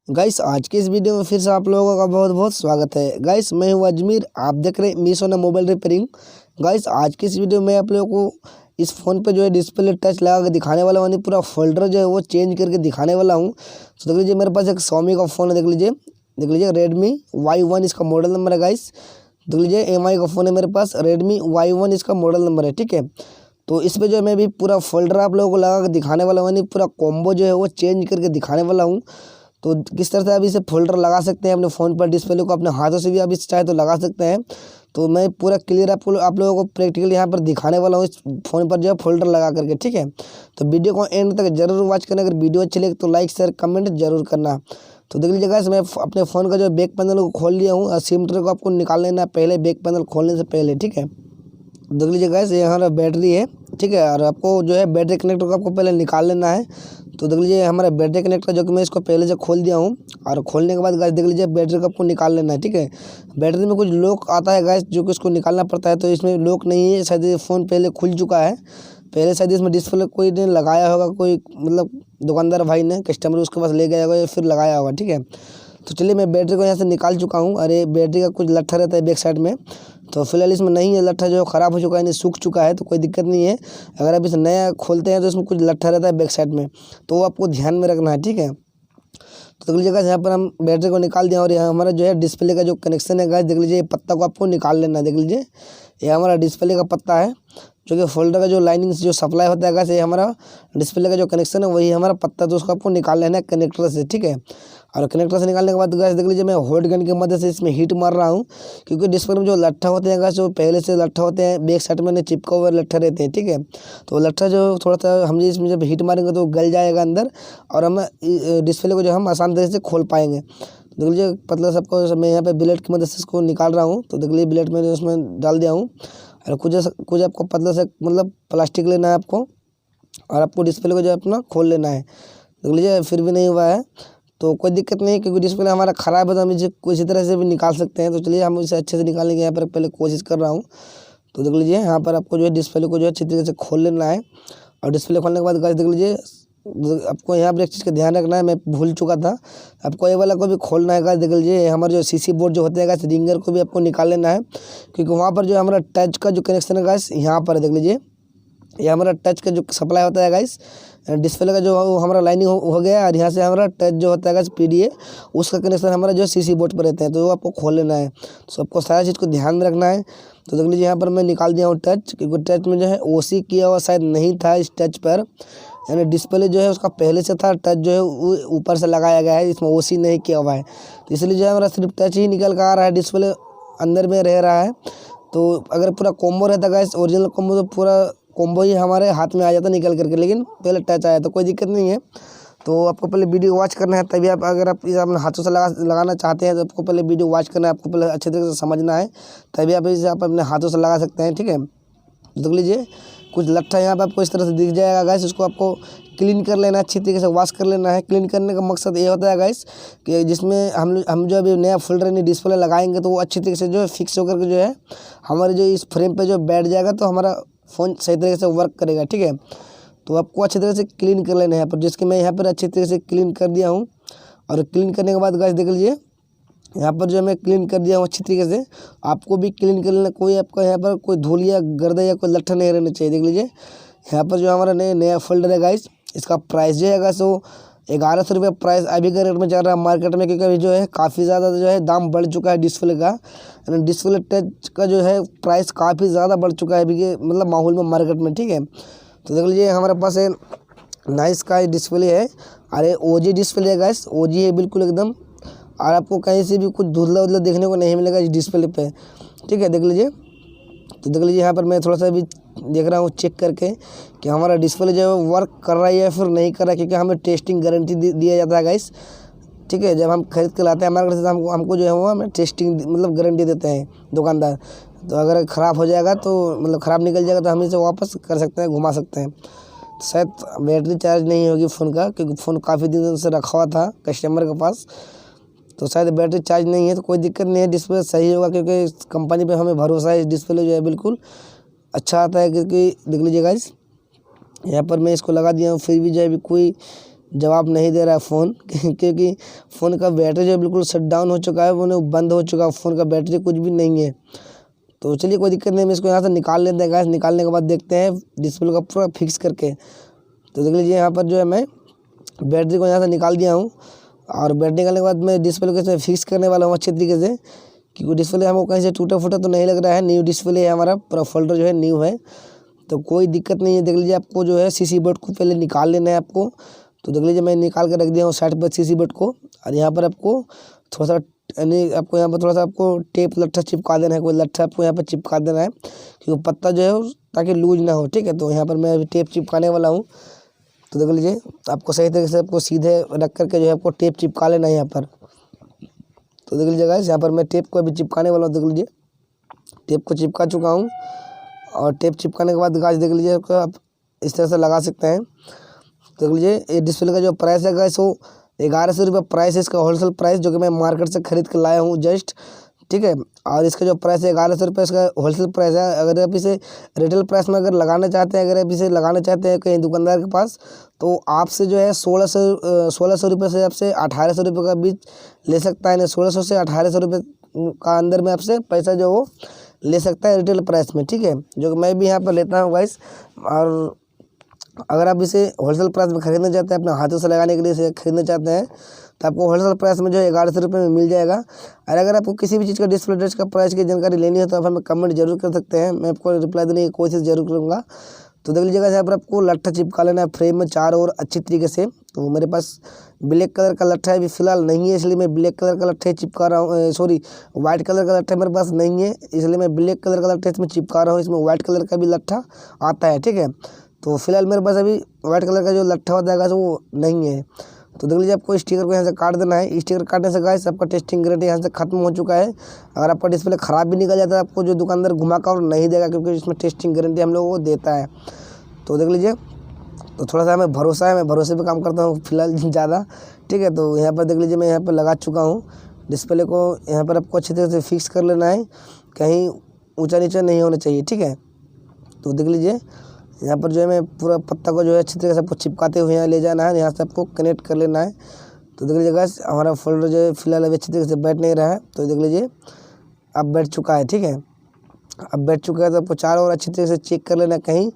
Guys आज के इस वीडियो में फिर से आप लोगों का बहुत बहुत स्वागत है। गाइस मैं हूं अजमीर, आप देख रहे हैं सोना मोबाइल रिपेयरिंग। गाइस आज के इस वीडियो में आप लोगों को इस फ़ोन पे जो है डिस्प्ले टच लगा के दिखाने वाला हूँ, पूरा फोल्डर जो है वो चेंज करके दिखाने वाला हूँ। तो देख लीजिए मेरे पास एक Xiaomi का फ़ोन है, देख लीजिए रेडमी Y1 इसका मॉडल नंबर है। गाइस देख लीजिए MI का फ़ोन है मेरे पास, रेडमी Y1 इसका मॉडल नंबर है। ठीक है, तो इस पे जो है मैं भी पूरा फोल्डर आप लोगों को लगा के दिखाने वाला हूँ, पूरा कॉम्बो जो है वो चेंज करके दिखाने वाला हूँ। तो किस तरह से आप इसे फोल्डर लगा सकते हैं अपने फ़ोन पर, डिस्प्ले को अपने हाथों से भी आप इस चाहे तो लगा सकते हैं। तो मैं पूरा क्लियर आप लोगों को प्रैक्टिकली यहाँ पर दिखाने वाला हूँ इस फ़ोन पर जो है फोल्डर लगा करके। ठीक है, तो वीडियो को एंड तक जरूर वॉच करना। अगर वीडियो अच्छी लगे तो लाइक शेयर कमेंट जरूर करना। तो देख लीजिएगा मैं अपने फ़ोन का जो बैक पैनल को खोल लिया हूँ और सिम ट्रे को आपको निकाल लेना है पहले, बैक पैनल खोलने से पहले। ठीक है, देख लीजिए गाइस ये हमारा बैटरी है। ठीक है, और आपको जो है बैटरी कनेक्टर को आपको पहले निकाल लेना है। तो देख लीजिए हमारा बैटरी कनेक्टर जो कि मैं इसको पहले से खोल दिया हूँ, और खोलने के बाद गाइस देख लीजिए बैटरी को आपको निकाल लेना है। ठीक है, बैटरी में कुछ लॉक आता है गाइस जो कि इसको निकालना पड़ता है, तो इसमें लॉक नहीं है, शायद ये फ़ोन पहले खुल चुका है। पहले शायद इसमें डिस्प्ले कोई ने लगाया होगा, कोई मतलब दुकानदार भाई ने, कस्टमर उसके पास ले गया होगा या फिर लगाया होगा। ठीक है, तो चलिए मैं बैटरी को यहाँ से निकाल चुका हूँ। अरे बैटरी का कुछ लट्ठा रहता है बैक साइड में, तो फिलहाल इसमें नहीं है लट्ठा, जो ख़राब हो चुका है, नहीं सूख चुका है, तो कोई दिक्कत नहीं है। अगर आप इसे नया खोलते हैं तो इसमें कुछ लट्ठा रहता है बैक साइड में, तो वो आपको ध्यान में रखना है। ठीक है, तो देख लीजिएगा यहाँ पर हम बैटरी को निकाल दिया, और यहाँ हमारा जो है डिस्प्ले का जो कनेक्शन है गाइस, देख लीजिए ये पत्ता को आपको निकाल लेना है। देख लीजिए ये हमारा डिस्प्ले का पत्ता है, जो कि फोल्डर का जो लाइनिंग से जो सप्लाई होता है गाइस, ये हमारा डिस्प्ले का जो कनेक्शन है वही हमारा पत्ता, तो उसको आपको निकाल लेना है कनेक्टर से। ठीक है, और कनेक्टर से निकालने के बाद गाइस देख लीजिए मैं हॉट गन की मदद से इसमें हीट मार रहा हूँ, क्योंकि डिस्प्ले में जो लट्ठा होते हैं गाइस वो पहले से लट्ठा होते हैं, बैक साइड में चिपका हुए लट्ठा रहते हैं। ठीक है, तो लट्ठा जो थोड़ा सा हम इसमें जब हीट मारेंगे तो गल जाएगा अंदर, और हम डिस्प्ले को जो हम आसान तरीके से खोल पाएंगे। देख लीजिए पतला सबको मैं यहाँ पे ब्लेड की मदद से इसको निकाल रहा हूँ। तो देख लीजिए ब्लेड मैंने उसमें डाल दिया हूँ, और कुछ आपको पतला से मतलब प्लास्टिक लेना है आपको, और आपको डिस्प्ले को जो अपना खोल लेना है। देख लीजिए फिर भी नहीं हुआ है, तो कोई दिक्कत नहीं, क्योंकि डिस्प्ले हमारा ख़राब है तो हम इसे किसी तरह से भी निकाल सकते हैं। तो चलिए हम इसे अच्छे से निकालने की यहाँ पर पहले कोशिश कर रहा हूँ। तो देख लीजिए यहाँ पर आपको जो है डिस्प्ले को जो है अच्छी तरीके से खोल लेना है, और डिस्प्ले खोलने के बाद गाइस देख लीजिए आपको यहाँ पर एक चीज़ का ध्यान रखना है, मैं भूल चुका था, आपको ये वाला को भी खोलना है गाइस। देख लीजिए हमारे जो सीसी बोर्ड जो होते हैं गाइस, रिंगर को भी आपको निकाल लेना है, क्योंकि वहाँ पर जो हमारा टच का जो कनेक्शन है गाइस यहाँ पर देख लीजिए ये हमारा टच का जो सप्लाई होता है गाइस, डिस्प्ले का जो हमारा लाइनिंग हो गया, और यहाँ से हमारा टच जो होता है गाइस PDA, उसका कनेक्शन हमारा जो सीसी बोर्ड पर रहते हैं, तो वो आपको खोल लेना है। तो आपको सारा चीज़ को ध्यान में रखना है। तो देख लीजिए यहाँ पर मैं निकाल दिया हूँ टच, क्योंकि टच में जो है OC किया हुआ शायद नहीं था इस टच पर, यानी डिस्प्ले जो है उसका पहले से था, टच जो है वो ऊपर से लगाया गया है, इसमें OC नहीं किया हुआ है, तो इसलिए जो है हमारा सिर्फ टच ही निकल कर आ रहा है, डिस्प्ले अंदर में रह रहा है। तो अगर पूरा कॉम्बो रहता गाइस, ओरिजिनल कॉम्बो, तो पूरा कॉम्बो ही हमारे हाथ में आ जाता निकल करके, लेकिन पहले टच आया, तो कोई दिक्कत नहीं है। तो आपको पहले वीडियो वॉच करना है, तभी आप अगर आप इसे अपने हाथों से लगाना चाहते हैं तो आपको पहले वीडियो वॉच करना है, आपको पहले अच्छे तरीके से समझना है, तभी आप इसे अपने हाथों से लगा सकते हैं। ठीक है, देख लीजिए कुछ लट्ठा यहाँ पर आपको इस तरह से दिख जाएगा गाइस, उसको आपको क्लीन कर लेना है, अच्छी तरीके से वॉश कर लेना है। क्लीन करने का मकसद ये होता है गाइस कि जिसमें हम जो अभी नया फोल्डर डिस्प्ले लगाएंगे तो वो अच्छी तरीके से जो है फिक्स होकर के जो है हमारे जो इस फ्रेम पे जो बैठ जाएगा, तो हमारा फ़ोन सही तरीके से वर्क करेगा। ठीक है, तो आपको अच्छी तरह से क्लीन कर लेना है यहाँ पर, जिसके मैं यहाँ पर अच्छी तरीके से क्लीन कर दिया हूँ। और क्लीन करने के बाद गाइस देख लीजिए यहाँ पर जो मैं क्लीन कर दिया हूँ अच्छी तरीके से, आपको भी क्लीन कर लेना, कोई आपका यहाँ पर कोई धूल या गर्दा या कोई लट्ठा नहीं रहना चाहिए। देख लीजिए यहाँ पर जो हमारा नया फोल्डर है गाइस, इसका प्राइस जो है गाइस वो 1100 रुपये प्राइस अभी के रेट में चल रहा है मार्केट में, क्योंकि अभी जो है काफ़ी ज़्यादा जो है दाम बढ़ चुका है डिस्प्ले का, यानी डिस्प्ले टच का जो है प्राइस काफ़ी ज़्यादा बढ़ चुका है अभी के मतलब माहौल में, मार्केट में। ठीक है, तो देख लीजिए हमारे पास है नाइस का डिस्प्ले है, अरे OG डिस्प्ले है गाइस, OG है बिल्कुल एकदम, और आपको कहीं से भी कुछ धुंधला उधला देखने को नहीं मिलेगा इस डिस्प्ले पे। ठीक है, देख लीजिए, तो देख लीजिए यहाँ पर मैं थोड़ा सा भी देख रहा हूँ चेक करके कि हमारा डिस्प्ले जो है वर्क कर रहा है या फिर नहीं कर रहा है, क्योंकि हमें टेस्टिंग गारंटी दिया जाता है गाइस। ठीक है, जब हम खरीद के लाते हैं मार्केट से, हमको जो है वो हमें टेस्टिंग मतलब गारंटी देते हैं दुकानदार। तो अगर ख़राब हो जाएगा तो मतलब ख़राब निकल जाएगा तो हम इसे वापस कर सकते हैं, घुमा सकते हैं। शायद बैटरी चार्ज नहीं होगी फ़ोन का, क्योंकि फ़ोन काफ़ी दिन से रखा हुआ था कस्टमर के पास, तो शायद बैटरी चार्ज नहीं है, तो कोई दिक्कत नहीं है, डिस्प्ले सही होगा, क्योंकि इस कंपनी पे हमें भरोसा है। इस डिस्प्ले जो है बिल्कुल अच्छा आता है, क्योंकि देख लीजिए गाइस यहाँ पर मैं इसको लगा दिया हूँ, फिर भी जो है कोई जवाब नहीं दे रहा है फ़ोन क्योंकि फ़ोन का बैटरी जो है बिल्कुल शट डाउन हो चुका है, वो बंद हो चुका है, फ़ोन का बैटरी कुछ भी नहीं है। तो चलिए कोई दिक्कत नहीं, मैं इसको यहाँ से निकाल लेते हैं गाइस। निकालने के बाद देखते हैं डिस्प्ले को पूरा फिक्स करके। तो देख लीजिए यहाँ पर जो है मैं बैटरी को यहाँ से निकाल दिया हूँ, और बैटरी निकालने के बाद मैं डिस्प्ले को इसमें फिक्स करने वाला हूँ अच्छे तरीके से, क्योंकि डिस्प्ले हमको कहीं से टूटा फूटा तो नहीं लग रहा है। न्यू डिस्प्ले है हमारा, पूरा फोल्डर जो है न्यू है, तो कोई दिक्कत नहीं है। देख लीजिए आपको जो है सीसी बोर्ड को पहले निकाल लेना है आपको। तो देख लीजिए मैं निकाल कर रख दिया हूँ साइड पर सीसी बोर्ड को, और यहाँ पर आपको थोड़ा सा यानी आपको यहाँ पर थोड़ा सा आपको टेप लट्ठा चिपका देना है, कोई लट्ठा आपको यहाँ पर चिपका देना है, क्योंकि पत्ता जो है ताकि लूज ना हो, ठीक है। तो यहाँ पर मैं अभी टेप चिपकाने वाला हूँ। तो देख लीजिए आपको सही तरीके से आपको सीधे रख करके जो है आपको टेप चिपका लेना है यहाँ पर। तो देख लीजिए गाइस यहाँ पर मैं टेप को अभी चिपकाने वाला हूँ। देख लीजिए टेप को चिपका चुका हूँ, और टेप चिपकाने के बाद गाइस देख लीजिए आपको आप इस तरह से लगा सकते हैं। देख लीजिए ये डिस्प्ले का जो प्राइस है गाइस वो 1100 रुपये प्राइस है इसका, होलसेल प्राइस, जो कि मैं मार्केट से खरीद कर लाया हूँ जस्ट, ठीक है। और इसका जो प्राइस है 1100 रुपये इसका होलसेल प्राइस है। अगर आप इसे रिटेल प्राइस में अगर लगाना चाहते हैं, अगर आप इसे लगाना चाहते हैं कहीं दुकानदार के पास, तो आपसे जो है 1600 रुपये से आपसे 1800 रुपये का बीच ले सकता है। 1600 से 1800 रुपये का अंदर में आपसे पैसा जो वो ले सकता है रिटेल प्राइस में, ठीक है, जो कि मैं भी यहाँ पर लेता हूँ गाइस। और अगर आप इसे होलसेल प्राइस में खरीदना चाहते हैं, अपने हाथों से लगाने के लिए इसे खरीदना चाहते हैं, तो आपको होलसेल प्राइस में जो है 1100 रुपये में मिल जाएगा। और अगर आपको किसी भी चीज़ का डिस्प्ले टच का प्राइस की जानकारी लेनी है तो आप हमें कमेंट जरूर कर सकते हैं, मैं आपको रिप्लाई देने की कोशिश जरूर करूँगा। तो देख लीजिएगा यहाँ पर आपको लट्ठा चिपका लेना है फ्रेम में चारों ओर अच्छी तरीके से। तो मेरे पास ब्लैक कलर का लट्ठा अभी फ़िलहाल नहीं है, इसलिए मैं ब्लैक कलर का लट्ठा चिपका रहा हूँ। सॉरी, वाइट कलर का लट्ठा मेरे पास नहीं है, इसलिए मैं ब्लैक कलर का लट्ठा इसमें चिपका रहा हूँ। इसमें वाइट कलर का भी लट्ठा आता है, ठीक है। तो फिलहाल मेरे पास अभी वाइट कलर का जो लट्ठा होता है वो नहीं है। तो देख लीजिए आपको स्टिकर को यहाँ से काट देना है। स्टिकर काटने से गाइस आपका टेस्टिंग गारंटी यहाँ से खत्म हो चुका है। अगर आपका डिस्प्ले ख़राब भी निकल जाता है, आपको जो दुकानदार घुमा कर नहीं देगा, क्योंकि इसमें टेस्टिंग गारंटी हम लोगों को देता है। तो देख लीजिए, तो थोड़ा सा हमें भरोसा है, मैं भरोसे पे काम करता हूँ फिलहाल ज़्यादा, ठीक है। तो यहाँ पर देख लीजिए मैं यहाँ पर लगा चुका हूँ डिस्प्ले को। यहाँ पर आपको अच्छी तरह से फिक्स कर लेना है, कहीं ऊँचा नीचा नहीं होना चाहिए, ठीक है। तो देख लीजिए यहाँ पर जो है मैं पूरा पत्ता को जो है अच्छी तरह से आपको चिपकाते हुए यहाँ ले जाना है, यहाँ से आपको कनेक्ट कर लेना है। तो देख लीजिए गाइस हमारा फोल्डर जो है फिलहाल अभी अच्छी तरीके से बैठ नहीं रहा है। तो देख लीजिए अब बैठ चुका है, ठीक है। अब बैठ चुका है तो आपको चारों ओर अच्छी तरह से चेक कर लेना, कहीं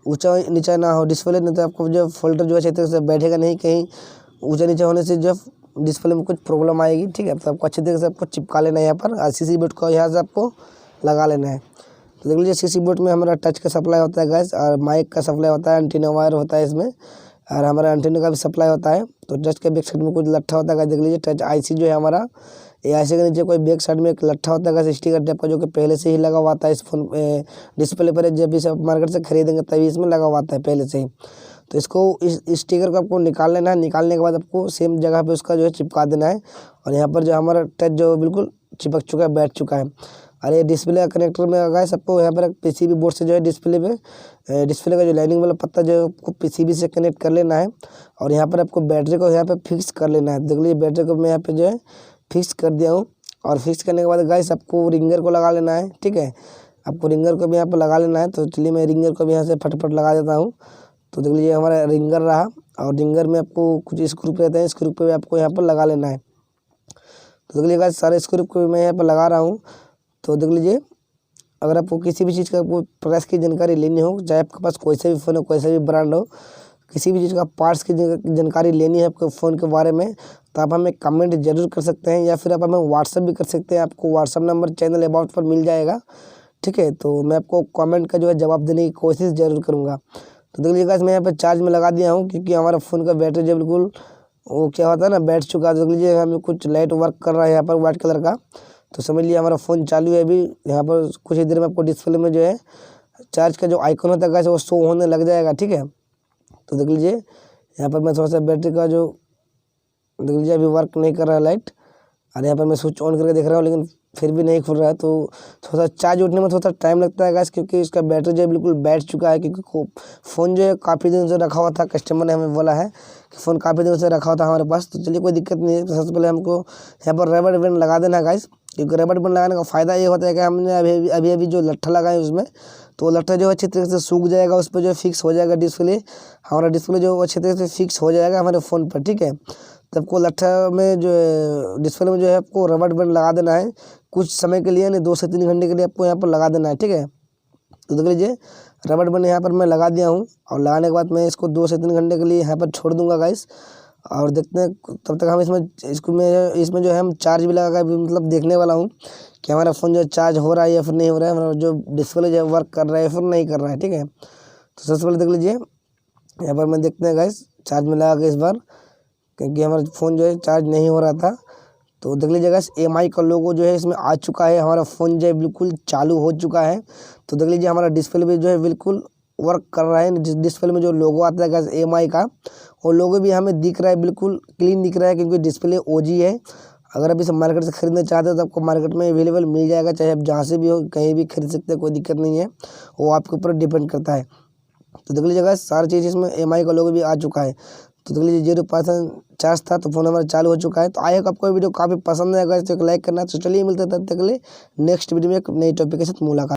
ऊंचा नीचा ना हो डिस्प्ले, नहीं तो आपको जो फोल्डर जो अच्छी तरह से बैठेगा नहीं, कहीं ऊंचा नीचा होने से जो डिस्प्ले में कुछ प्रॉब्लम आएगी, ठीक है। तो आपको अच्छी तरीके से आपको चिपका लेना है यहाँ पर, सीसी बोर्ड को यहाँ से आपको लगा लेना है। तो देख लीजिए सीसी बोर्ड में हमारा टच का सप्लाई होता है गैस, और माइक का सप्लाई होता है, एंटीना वायर होता है इसमें, और हमारा एंटीना का भी सप्लाई होता है। तो टच के बैक साइड में कुछ लट्ठा होता है, देख लीजिए टच आईसी जो है हमारा, ये आईसी के नीचे कोई बैक साइड में एक लट्ठा होता है स्टिकर टाइप का, जो कि पहले से ही लगा हुआ आता है इस फोन डिस्प्ले पर। जब इसे आप मार्केट से खरीदेंगे तभी इसमें लगा हुआ आता है पहले से ही। तो इसको इस स्टिकर को आपको निकाल लेना है। निकालने के बाद आपको सेम जगह पे उसका जो है चिपका देना है, और यहाँ पर जो हमारा टच जो बिल्कुल चिपक चुका है, बैठ चुका है। और ये डिस्प्ले का कनेक्टर में अगर सबको यहाँ पर पीसीबी बोर्ड से जो है डिस्प्ले का जो लाइनिंग वाला पत्ता जो है आपको पीसीबी से कनेक्ट कर लेना है, और यहाँ पर आपको बैटरी को यहाँ पे फिक्स कर लेना है। देख लीजिए बैटरी को मैं यहाँ पे जो है फिक्स कर दिया हूँ, और फिक्स करने के बाद गाइस आपको रिंगर को लगा लेना है, ठीक है। आपको रिंगर को भी यहाँ पर लगा लेना है। तो चलिए मैं रिंगर को भी यहाँ से फटफट लगा देता हूँ। तो देख लीजिए हमारा रिंगर रहा, और रिंगर में आपको कुछ स्क्रू रहते हैं, स्क्रू पे भी आपको यहाँ पर लगा लेना है। तो देख लीजिए सारे स्क्रू को मैं यहाँ पर लगा रहा हूँ। तो देख लीजिए अगर आपको किसी भी चीज़ का आपको प्राइस की जानकारी लेनी हो, चाहे आपके पास कोई सा भी फ़ोन हो, कोई सा भी ब्रांड हो, किसी भी चीज़ का पार्ट्स की जानकारी लेनी है आपको फ़ोन के बारे में, तो आप हमें कमेंट जरूर कर सकते हैं, या फिर आप हमें व्हाट्सअप भी कर सकते हैं। आपको व्हाट्सअप नंबर चैनल अबाउट पर मिल जाएगा, ठीक है। तो मैं आपको कमेंट का जो है जवाब देने की कोशिश ज़रूर करूँगा। तो देख लीजिएगा मैं यहाँ पर चार्ज में लगा दिया हूँ, क्योंकि हमारा फ़ोन का बैटरी जो बिल्कुल वो क्या होता है ना, बैठ चुका है। देख लीजिए हमें कुछ लाइट वर्क कर रहा है यहाँ पर वाइट कलर का, तो समझ लिया हमारा फ़ोन चालू है अभी। यहाँ पर कुछ ही देर में आपको डिस्प्ले में जो है चार्ज का जो आइकन होता है गाइस वो शो होने लग जाएगा, ठीक है। तो देख लीजिए यहाँ पर मैं थोड़ा सा बैटरी का जो देख लीजिए अभी वर्क नहीं कर रहा है लाइट, और यहाँ पर मैं स्विच ऑन करके देख रहा हूँ लेकिन फिर भी नहीं खुल रहा है। तो थोड़ा सा चार्ज उठने में थोड़ा सा टाइम लगता है गाइस, क्योंकि इसका बैटरी जो है बिल्कुल बैठ चुका है, क्योंकि फ़ोन जो है काफ़ी दिनों से रखा हुआ था। कस्टमर ने हमें बोला है कि फ़ोन काफ़ी दिनों से रखा हुआ था हमारे पास। तो चलिए कोई दिक्कत नहीं है। तो सबसे पहले हमको यहाँ पर रबर बैंड लगा देना है गाइस। क्योंकि रबड़ बैंड लगाने का फ़ायदा ये होता है कि हमने अभी अभी जो लट्ठा लगाए उसमें, तो वो लट्ठा जो है अच्छी तरीके से सूख जाएगा, उस पर जो है फिक्स हो जाएगा डिस्प्ले। हमारा डिस्प्ले जो अच्छी तरीके से फिक्स हो जाएगा हमारे फ़ोन पर, ठीक है। तो आपको लट्ठा में जो है डिस्प्ले में जो है आपको रबड़ बैंड लगा देना है कुछ समय के लिए, नहीं 2 से 3 घंटे के लिए आपको यहाँ पर लगा देना है, ठीक है। तो देख लीजिए रबड़ बैंड यहाँ पर मैं लगा दिया हूँ, और लगाने के बाद मैं इसको 2 से 3 घंटे के लिए यहाँ पर छोड़ दूंगा गाइस। और देखते हैं तब तक हम इसमें जो है हम चार्ज भी लगा कर मतलब देखने वाला हूँ कि हमारा फ़ोन जो चार्ज हो रहा है या फिर नहीं हो रहा है, हमारा जो डिस्प्ले जो है वर्क कर रहा है या फिर नहीं कर रहा है, ठीक है। तो सबसे पहले देख लीजिए यहाँ पर मैं देखते हैं गाइस चार्ज में लगा के इस बार, क्योंकि हमारा फ़ोन जो है चार्ज नहीं हो रहा था। तो देख लीजिए गाइस एमआई का लोगो जो है इसमें आ चुका है, हमारा फ़ोन जो है बिल्कुल चालू हो चुका है। तो देख लीजिए हमारा डिस्प्ले भी जो है बिल्कुल वर्क कर रहा है। डिस्प्ले में जो लोगो आता है गाइस एमआई का, वो लोगो भी हमें दिख रहा है, बिल्कुल क्लीन दिख रहा है, क्योंकि डिस्प्ले ओजी है। अगर आप इसे मार्केट से खरीदना चाहते हो तो आपको मार्केट में अवेलेबल मिल जाएगा, चाहे आप जहाँ से भी हो कहीं भी खरीद सकते हैं, कोई दिक्कत नहीं है, वो आपके ऊपर डिपेंड करता है। तो देख लीजिएगा सारी चीज़ इसमें एमआई का लोगो भी आ चुका है। तो देख लीजिए 0% चार्ज था, तो फ़ोन हमारा चालू हो चुका है। तो आई होप आपको वीडियो काफ़ी पसंद आएगा, तो एक लाइक करना। तो चलिए मिलते हैं तब तक के लिए नेक्स्ट वीडियो में एक नई टॉपिक के साथ मुलाकात।